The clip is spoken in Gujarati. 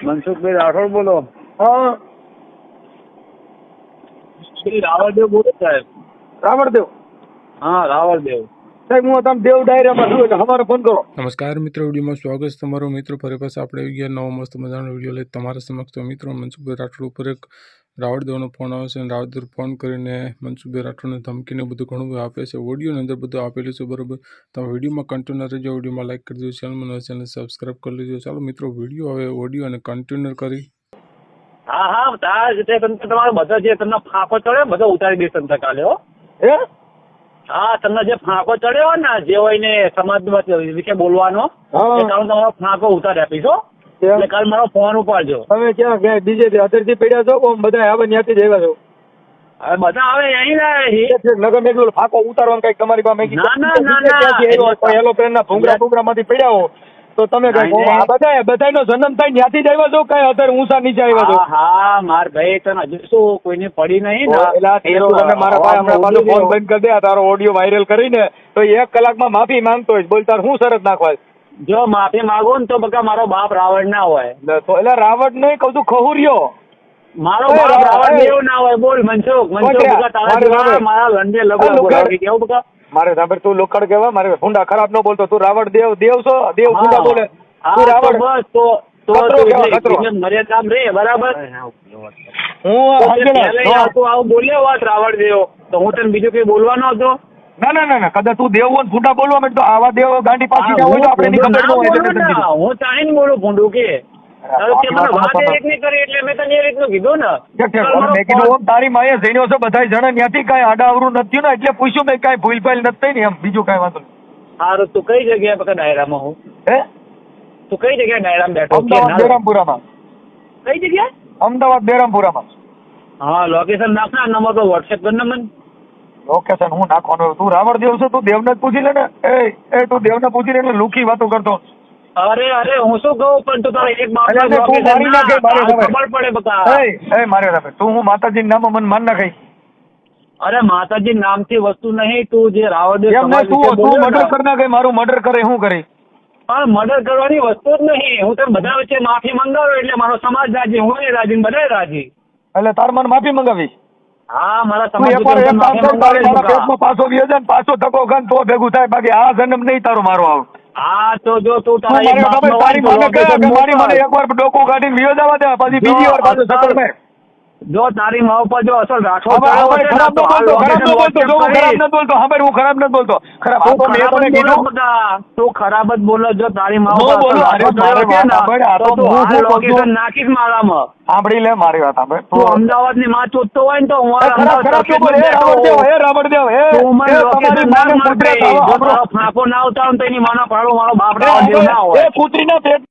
મનસુખભાઈ રાઠોડ બોલો. હા રાવળદેવ બોલો સાહેબ. રાવણદેવ હા રાવળદેવ સાહેબ, હું તમે દેવ ડાયરામાં છું એટલે અમારો ફોન કરો. નમસ્કાર મિત્રો, વિડીયોમાં સ્વાગત છે તમારું. મિત્રો ફરી પાછા આપણે આવી ગયા નવો મસ્ત મજાનો વિડીયો લઈ તમારા સમક્ષ. તો મિત્રો, મનસુખભાઈ રાઠોડ ઉપર એક રાવળદેવનો ફોન આવે છે અને રાવળદેવ ફોન કરીને મનસુખભાઈ રાઠોડને ધમકીને બધું ઘણું બધું આપે છે. ઓડિયોની અંદર બધું આપેલું છે, બરોબર. તમે વિડીયોમાં કન્ટિન્યુ રહેજો, વિડીયોમાં લાઈક કરી દેજો, ચેનલ સબસ્ક્રાઈબ કરી લેજો. ચાલો મિત્રો, વિડીયો હવે ઓડિયો અને કન્ટિન્યુ કરી. હા હા તાર જે તમારો બધા જે તમને ફાંકો ચડ્યો બધો ઉતારી દઈશ તમને કાલે. હો હે હા, તમને જે ફાંકો ચડ્યો હોય ને જે હોય ને સમાજ વિશે બોલવાનો, હા. એ કાલે તમારો ફાંકો ઉતારી આપીશ. હો એટલે કાલે મારો ફોન ઉપાડજો. તમે ક્યાં ગયા? બીજે અધરથી પડ્યા છો? કોમ બધા આવે ત્યાંથી જ આવ્યા છો? હવે બધા આવે અહીં ને નગર મેં કીધું ફાંકો ઉતારવાનું કઈક તમારી પાસે એલોપ્લેન ના ભૂંગરા માંથી પડ્યા હો તો તમે બધાનો જન્મ થાય ત્યાંથી જ આવ્યા છો? કઈ અત્યારે ઊંચા નીચે આવ્યા છો? હા માર ભાઈ તને હજુ શું કોઈને પડી નહીં ને મારા ભાઈ હમણાં પાછો ફોન બંધ કરી દે. તારો ઓડિયો વાયરલ કરીને તો 1 કલાકમાં માફી માંગતો હોય. બોલ, તાર શું શરત નાખવા? જો માફી માંગો ને તો બકા મારો બાપ રાવણ ના હોય. તો એટલે રાવણ નહીં કહું છું, ખહુરિયો. મારો બાપ રાવણ દેવ ના હોય. બોલ મનસુખ મારા લંડે લગો કેવું બકા મારે સાંભળ, તું લોકડ કહેવા, મારે ફૂંડા ખરાબ ન બોલતો. તું રાવણ દેવ દેવ છો? દેવ ફૂંડા બોલે તું રાવણ? બસ તો મર્યાદા રે બરાબર. હું આવું બોલ્યો વાત રાવણ દેવ તો હું તને બીજું કઈ બોલવાનો હતો? ના કદાચ તું દેવ હોય ફૂંડા બોલવા માંડ તો આવા દેવ ગાંડી પાછી જાવ તો આપણે ખબર ન હોય. હું ચાહીને બોલું ફૂંડું કે તારી માએ જઈને છો બધા જણા ત્યાંથી કઈ આડાવરું નથી ને એટલે પૂછ્યું મેં કઈ ભૂલ ભાલ નથી થઈ ને એમ. બીજું કઈ વાંધો નહીં. સારું, તું કઈ જગ્યાએ બકા ડાયરામાં? હું હે તું કઈ જગ્યાએ ડાયરામાં બેઠો? અમદાવાદ બેરામપુરામાં. કઈ જગ્યાએ? અમદાવાદ બેરામપુરામાં. હા, લોકેશન નાખ ના, નંબર તો વોટ્સએપ કર ને મને. લોકેશન હું નાખવાનું? તું રાવણ દેવ છો? તું દેવને જ પૂછી લે ને. એ તું દેવને પૂછી લે એટલે લુખી વાતો કરતો. અરે હું શું કહું પણ તું તારે એક બાપ ખબર પડે બકા. એ મારે તું હું માતાજી નામ મને માન નાખી. અરે માતાજી નામથી વસ્તુ નહીં. તું જે રાવણદેવ તું મર્ડર કરી નાખે, મારું મર્ડર કરે શું કરી? પણ મર્ડર કરવાની વસ્તુ જ નહીં. હું તને બધા વચ્ચે માફી મંગાવ્યો એટલે મારો સમાજ રાજી, હું રાજી, બધા રાજી. એટલે તાર મને માફી મંગાવી? હા, મારા સમાજ પાછો વ્યો પાછો ધક્કો ખાન તો ભેગું થાય. બાકી આ જન્મ નહીં તારો મારો આવ. હા તો જો તું મારી મને એકવાર ડોકું કાઢીને વિયો જવા દે, પછી બીજી વાર પાછો સકલ મેં. જો તારી મા ઉપર જો અસલ રાખો ખરાબ ન બોલતો. હવે હું ખરાબ ન બોલતો. તું ખરાબ જ બોલો. જો તારી મા નાખીશ મારામાં. સાંભળી લે મારી વાત. સાંભળ, તું અમદાવાદ ની માં ચોથતો હોય ને તો હું ફાંકો ના ઉતારું તો એની માનો પાડો મારો બાપ ના હોય. પુત્રી ના પેટ